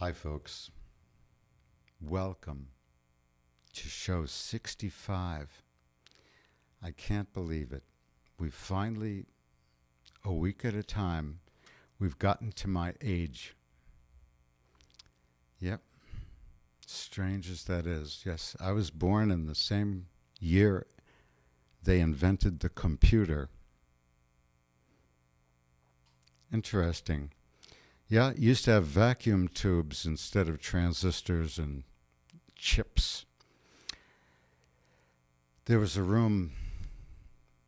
Hi, folks. Welcome to show 65. I can't believe it. We've finally, a week at a time, we've gotten to my age. Yep. Strange as that is. Yes, I was born in the same year they invented the computer. Interesting. Yeah, it used to have vacuum tubes instead of transistors and chips. There was a room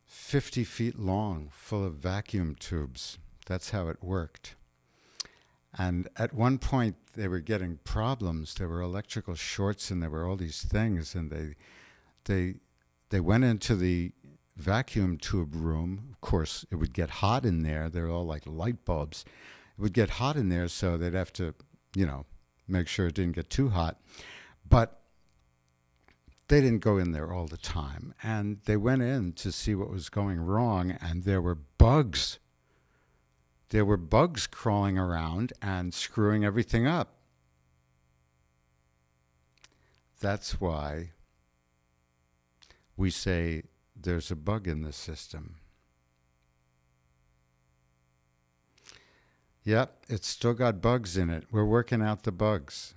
50 feet long full of vacuum tubes. That's how it worked. And at one point, they were getting problems. There were electrical shorts and there were all these things. And they went into the vacuum tube room. Of course, it would get hot in there. They were all like light bulbs. It would get hot in there, so they'd have to, make sure it didn't get too hot. But they didn't go in there all the time. And they went in to see what was going wrong, and there were bugs. There were bugs crawling around and screwing everything up. That's why we say there's a bug in the system. Yep, it's still got bugs in it. We're working out the bugs.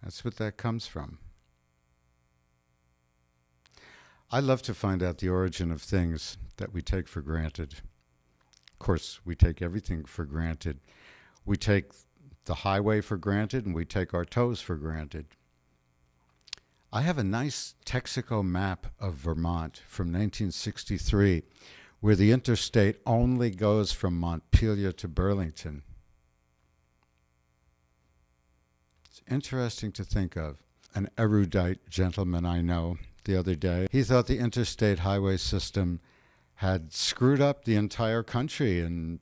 That's what that comes from. I love to find out the origin of things that we take for granted. Of course, we take everything for granted. We take the highway for granted, and we take our toes for granted. I have a nice Texaco map of Vermont from 1963, where the interstate only goes from Montpelier to Burlington. It's interesting to think of. An erudite gentleman I know the other day, he thought the interstate highway system had screwed up the entire country, and,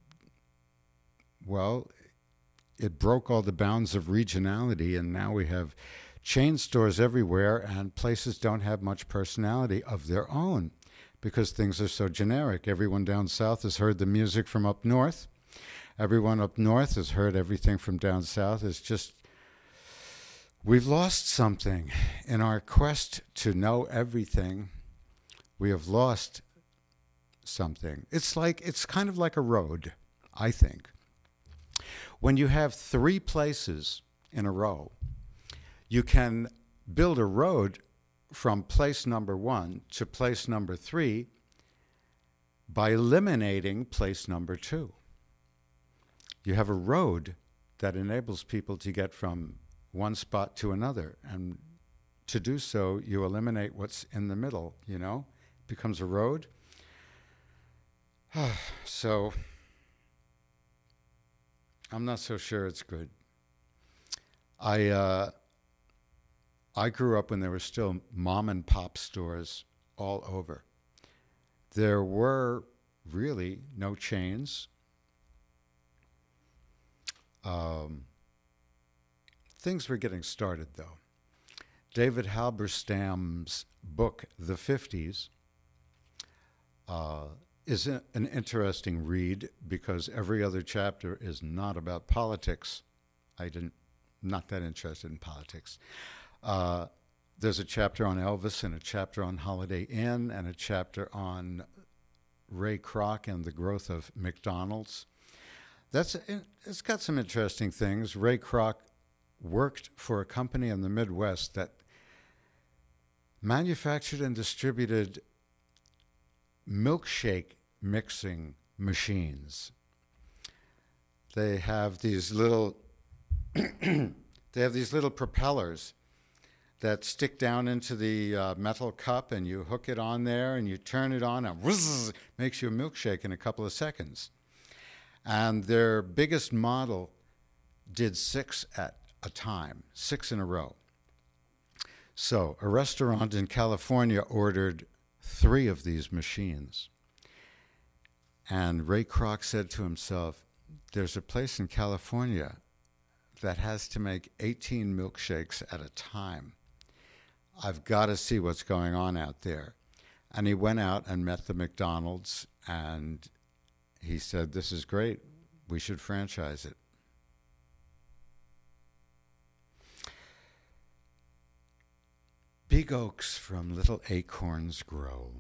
well, it broke all the bounds of regionality, and now we have chain stores everywhere, and places don't have much personality of their own, because things are so generic. Everyone down south has heard the music from up north. Everyone up north has heard everything from down south. It's just, we've lost something. In our quest to know everything, we have lost something. It's kind of like a road, I think. When you have three places in a row, you can build a road from place number 1 to place number 3 by eliminating place number 2. You have a road that enables people to get from one spot to another, and to do so, you eliminate what's in the middle, It becomes a road. So, I'm not so sure it's good. I grew up when there were still mom and pop stores all over. There were really no chains. Things were getting started, though. David Halberstam's book, The 50s, is an interesting read because every other chapter is not about politics. Not that interested in politics. There's a chapter on Elvis and a chapter on Holiday Inn and a chapter on Ray Kroc and the growth of McDonald's. It's got some interesting things. Ray Kroc worked for a company in the Midwest that manufactured and distributed milkshake mixing machines. They have these little propellers that stick down into the metal cup, and you hook it on there, and you turn it on, and whizz, makes you a milkshake in a couple of seconds. And their biggest model did 6 at a time, 6 in a row. So a restaurant in California ordered 3 of these machines. And Ray Kroc said to himself, there's a place in California that has to make 18 milkshakes at a time. I've got to see what's going on out there. And he went out and met the McDonald's, and he said, this is great. We should franchise it. Big oaks from little acorns grow.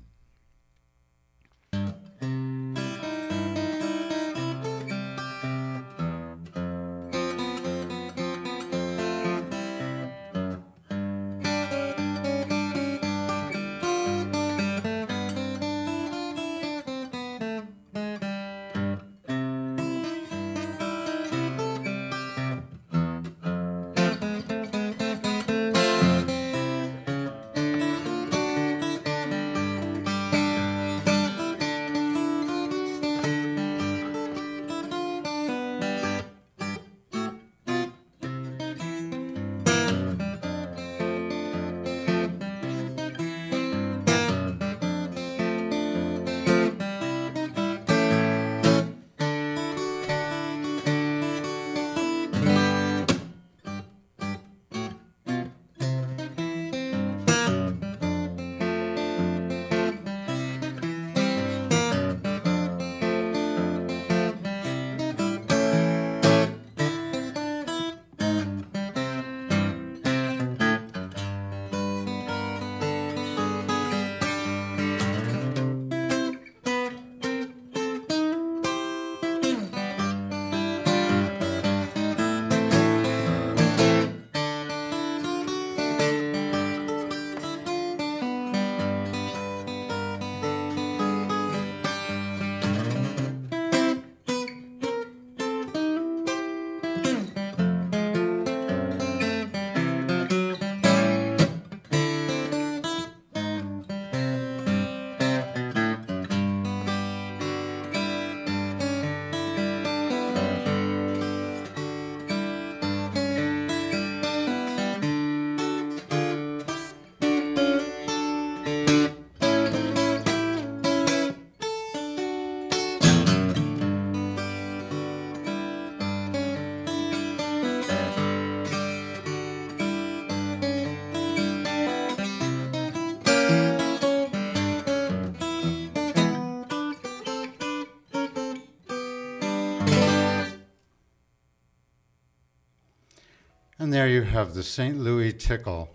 And there you have the St. Louis Tickle.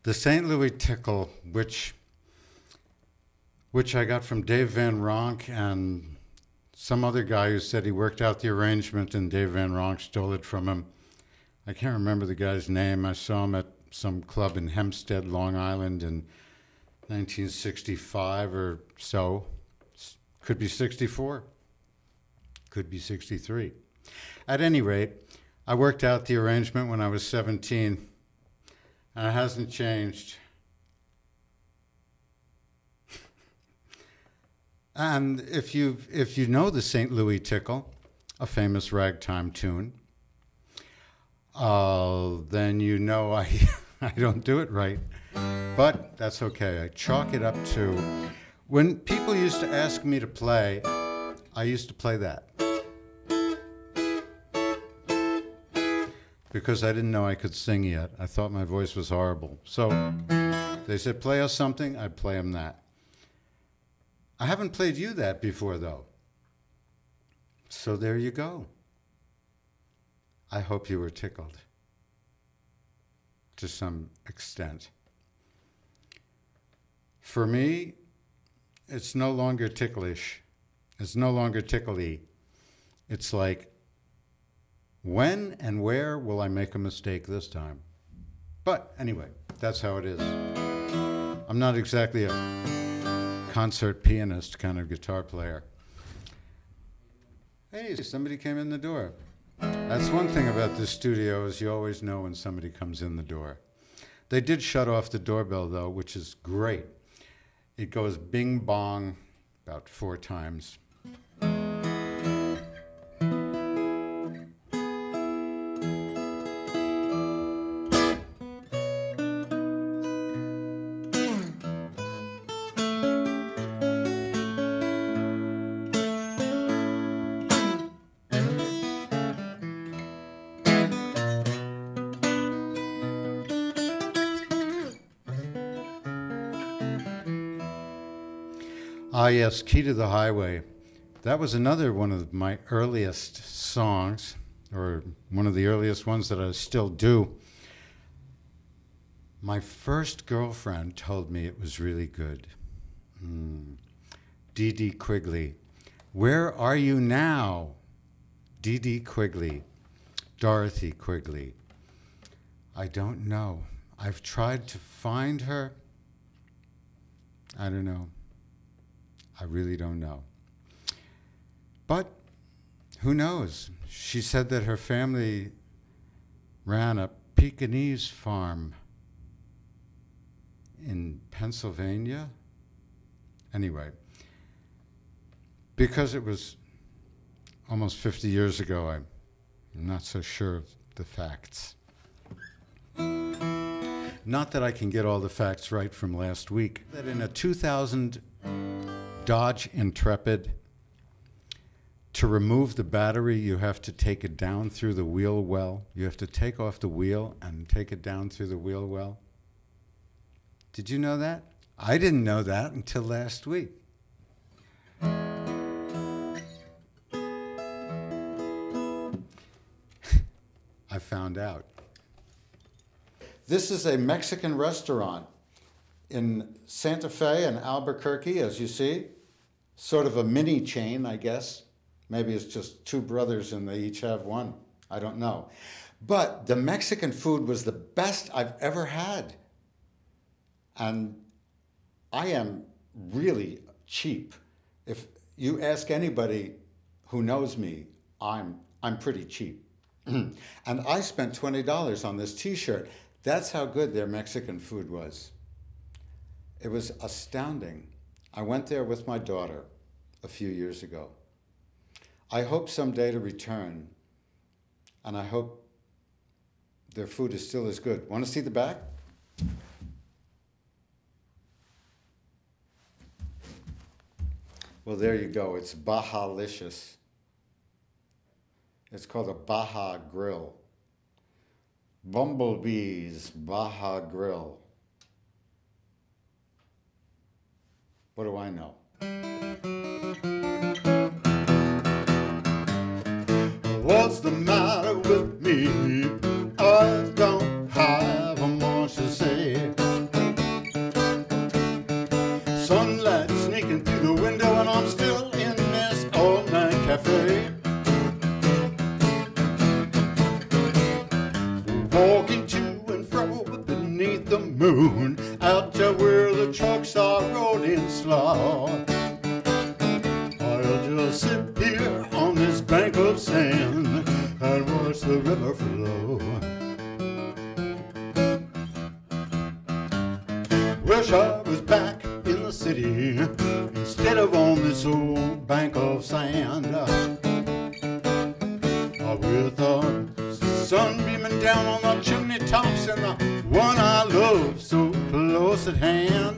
The St. Louis Tickle, which I got from Dave Van Ronk and some other guy who said he worked out the arrangement and Dave Van Ronk stole it from him. I can't remember the guy's name. I saw him at some club in Hempstead, Long Island in 1965 or so. Could be 64. Could be 63. At any rate, I worked out the arrangement when I was 17, and it hasn't changed. And if you know the St. Louis Tickle, a famous ragtime tune, then you know I don't do it right. But that's okay. I chalk it up to when people used to ask me to play, I used to play that. Because I didn't know I could sing yet. I thought my voice was horrible. So they said, play us something, I'd play them that. I haven't played you that before, though. So there you go. I hope you were tickled to some extent. For me, it's no longer ticklish. It's no longer tickly. It's like, when and where will I make a mistake this time? But anyway, that's how it is. I'm not exactly a concert pianist kind of guitar player. Hey, somebody came in the door. That's one thing about this studio is you always know when somebody comes in the door. They did shut off the doorbell though, which is great. It goes bing bong about 4 times. Ah, yes, Key to the Highway. That was another one of my earliest songs, or one of the earliest ones that I still do. My first girlfriend told me it was really good. Dee Dee Quigley. Where are you now? Dee Dee Quigley. Dorothy Quigley. I don't know. I've tried to find her. I don't know. I really don't know. But who knows? She said that her family ran a Pekingese farm in Pennsylvania. Anyway, because it was almost 50 years ago, I'm not so sure of the facts. Not that I can get all the facts right from last week. That in a 2000 Dodge Intrepid, to remove the battery, you have to take it down through the wheel well. You have to take off the wheel and take it down through the wheel well. Did you know that? I didn't know that until last week. I found out. This is a Mexican restaurant in Santa Fe and Albuquerque, as you see. Sort of a mini chain, I guess. Maybe it's just two brothers and they each have one. I don't know. But the Mexican food was the best I've ever had. And I am really cheap. If you ask anybody who knows me, I'm pretty cheap. And I spent $20 on this t-shirt. That's how good their Mexican food was. It was astounding. I went there with my daughter a few years ago. I hope someday to return, and I hope their food is still as good. Want to see the back? Well, there you go. It's Baja-licious. It's called a Baja Grill. Bumblebees Baja Grill. What do I know? What's the matter with me? I don't have much to say. Sunlight sneaking through the window and I'm still in this all-night cafe. Walking to and fro beneath the moon, out there where the trucks are rolling slow. I'll just sit here on this bank of sand and watch the river flow. Wish I was back in the city instead of on this old bank of sand. With the sun beaming down on the chimney tops and the one I love so close at hand.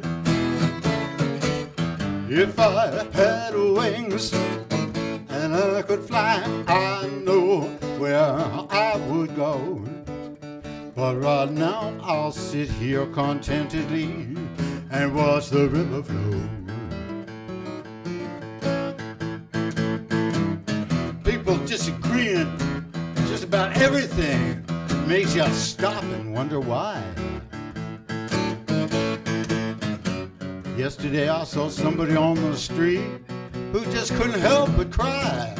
If I had wings and I could fly, I know where I would go. But right now I'll sit here contentedly and watch the river flow. People disagreeing just about everything makes you stop and wonder why. Yesterday I saw somebody on the street who just couldn't help but cry.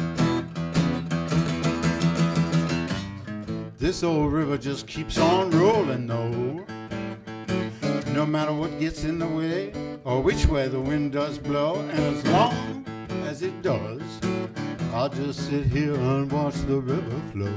This old river just keeps on rolling though. No matter what gets in the way or which way the wind does blow, and as long as it does, I'll just sit here and watch the river flow.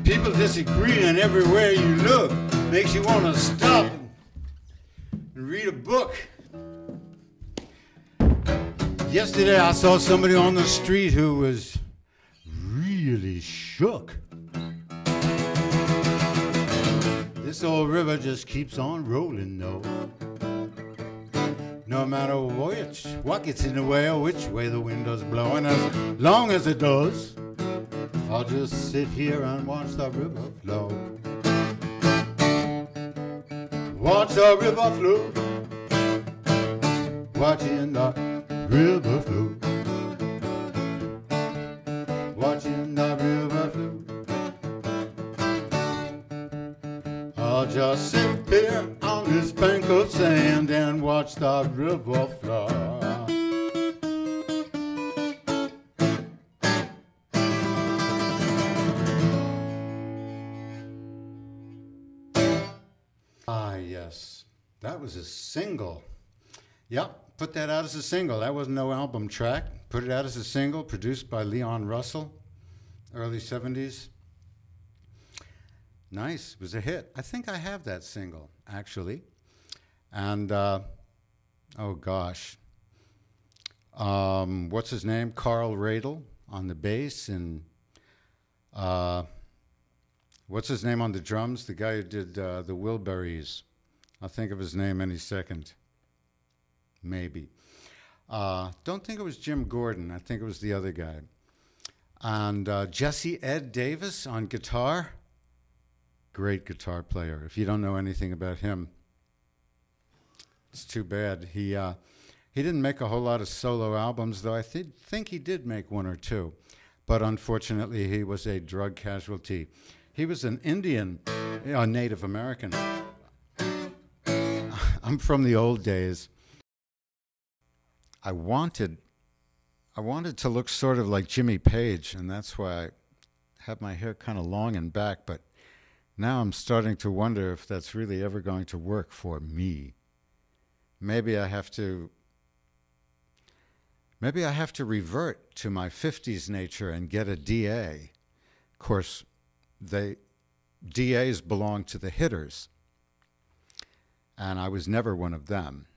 People disagreeing everywhere you look makes you want to stop and read a book. Yesterday I saw somebody on the street who was really shook. This old river just keeps on rolling, though. No matter what gets in the way or which way the wind does blow, and as long as it does, I'll just sit here and watch the river flow. Watch the river flow. Watching the river flow. Watching the river flow. I'll just sit here on this bank of sand and watch the river flow. Ah, yes, that was a single. Yep, put that out as a single. That wasn't no album track. Put it out as a single, produced by Leon Russell, early 70s. Nice, it was a hit. I think I have that single, actually. And, oh gosh, what's his name? Carl Radel on the bass, and what's his name on the drums? The guy who did the Wilburys. I'll think of his name any second. Maybe. Don't think it was Jim Gordon. I think it was the other guy. And Jesse Ed Davis on guitar. Great guitar player. If you don't know anything about him, it's too bad. He didn't make a whole lot of solo albums, though I think he did make one or two. But unfortunately, he was a drug casualty. He was an Indian, a Native American. I'm from the old days. I wanted to look sort of like Jimmy Page, and that's why I have my hair kind of long and back, but now I'm starting to wonder if that's really ever going to work for me. Maybe I have to revert to my 50s nature and get a DA. Of course, DAs belong to the hitters, and I was never one of them.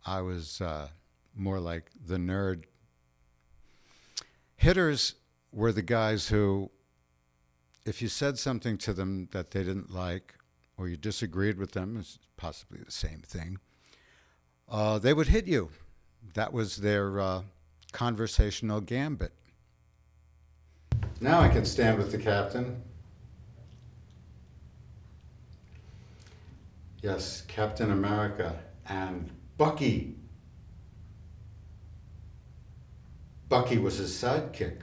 I was more like the nerd. Hitters were the guys who, if you said something to them that they didn't like, or you disagreed with them, it's possibly the same thing, they would hit you. That was their conversational gambit. Now I can stand with the captain. Yes, Captain America and Bucky. Bucky was his sidekick.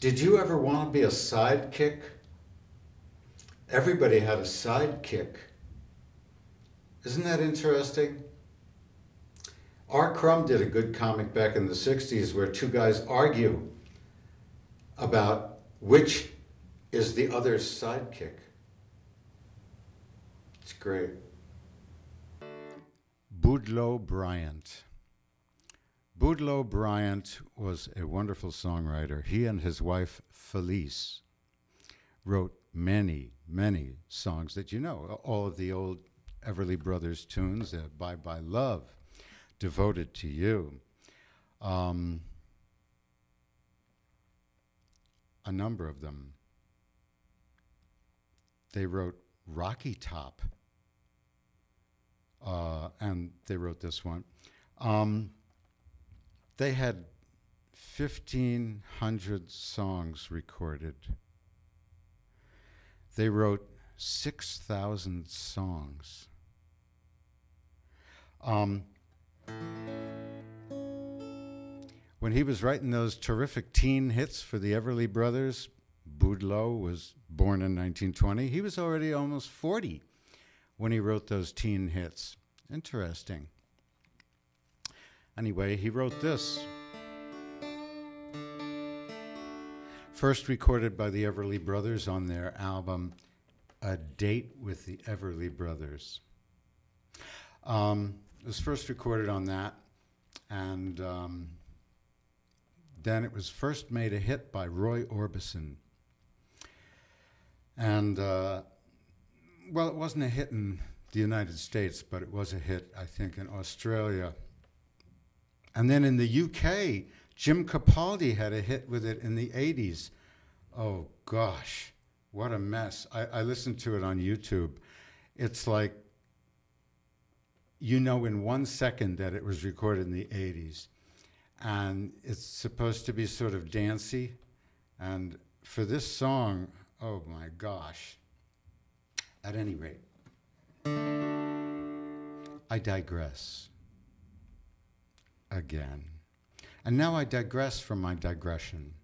Did you ever want to be a sidekick? Everybody had a sidekick. Isn't that interesting? R. Crumb did a good comic back in the 60s where two guys argue about which is the other's sidekick. It's great. Boudleaux Bryant. Boudleaux Bryant was a wonderful songwriter. He and his wife, Felice, wrote many, many songs that you know. All of the old Everly Brothers tunes, Bye Bye Love, Devoted to You. A number of them. They wrote Rocky Top, and they wrote this one. They had 1,500 songs recorded. They wrote 6,000 songs. When he was writing those terrific teen hits for the Everly Brothers, Boudleaux was born in 1920. He was already almost 40 when he wrote those teen hits. Interesting. Anyway, he wrote this. First recorded by the Everly Brothers on their album, A Date with the Everly Brothers. It was first recorded on that, and then it was first made a hit by Roy Orbison. And, well, it wasn't a hit in the United States, but it was a hit, I think, in Australia And then in the UK, Jim Capaldi had a hit with it in the 80s. Oh, gosh, what a mess. I listened to it on YouTube. It's like, you know in 1 second that it was recorded in the 80s. And it's supposed to be sort of dancey. And for this song, oh my gosh. At any rate, I digress again. And now I digress from my digression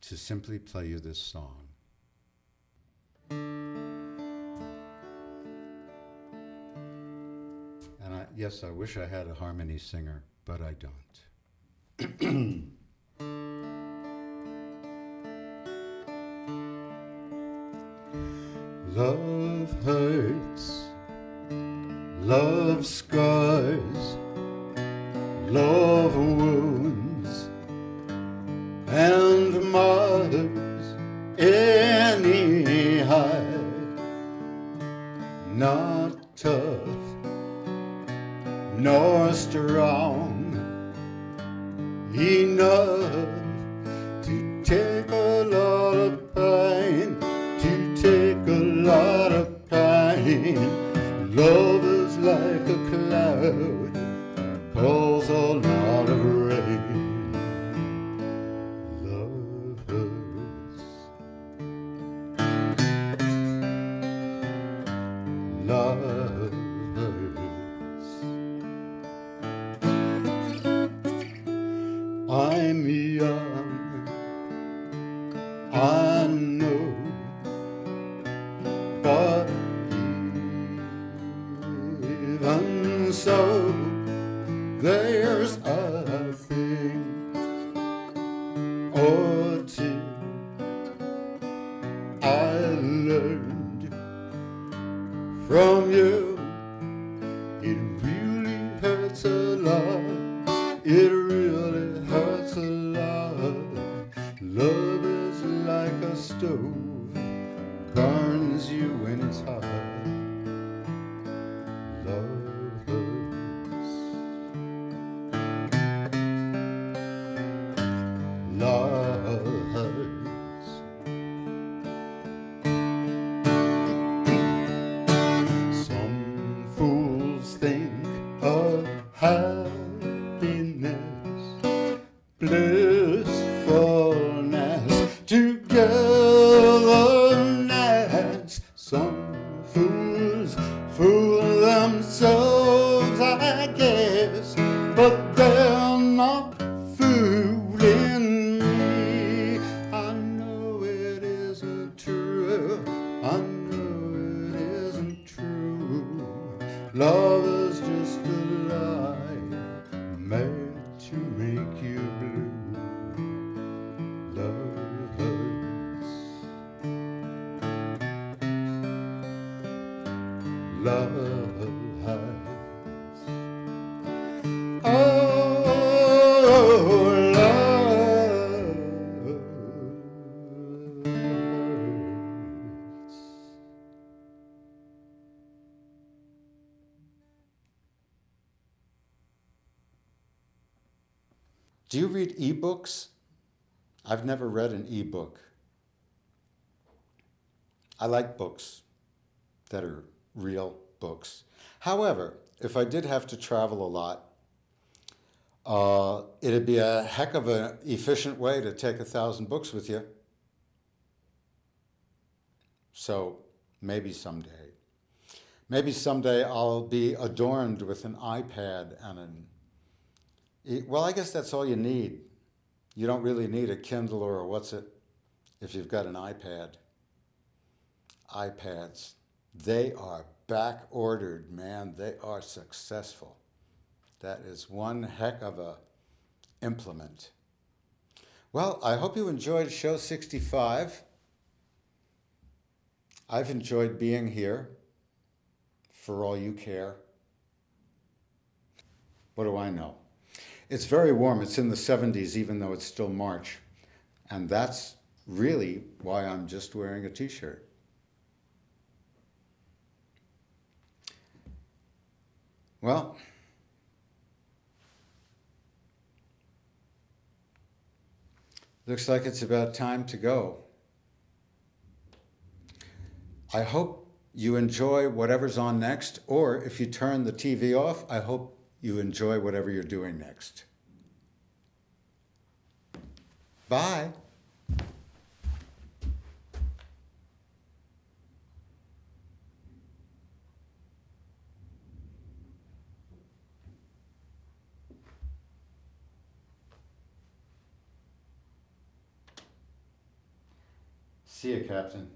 to simply play you this song. And yes, I wish I had a harmony singer, but I don't. Love hurts, love scars, love wounds, and mothers any heart, not tough nor strong enough to take a lot of pain, to take a lot of pain. Love is like a cloud, pulls a lot of rain. Love hurts. Love hurts. I'm young, I know, but even so, there's a thing or two I learned from you. It really hurts a lot. It really hurts a lot. Love is like a stove, burns you when it's hot. Love hurts. Love hurts. Some fools think of happiness, blissfulness, togetherness. Some fools fool themselves, I guess, but they're not fooling me. I know it isn't true. I know it isn't true. Love is just a lie made to make you blue. Love hurts. Love hurts. Oh, love hurts. Do you read ebooks? I've never read an ebook. I like books that are real books. However, if I did have to travel a lot, it'd be a heck of an efficient way to take 1,000 books with you. So maybe someday. Maybe someday I'll be adorned with an iPad and well, I guess that's all you need. You don't really need a Kindle or a what's it if you've got an iPad. iPads, they are back ordered, man. They are successful. That is one heck of a implement. Well, I hope you enjoyed show 65. I've enjoyed being here, for all you care. What do I know? It's very warm. It's in the 70s, even though it's still March. And that's really why I'm just wearing a t-shirt. Well, Looks like it's about time to go. I hope you enjoy whatever's on next, or if you turn the TV off, I hope you enjoy whatever you're doing next. Bye. See you, Captain.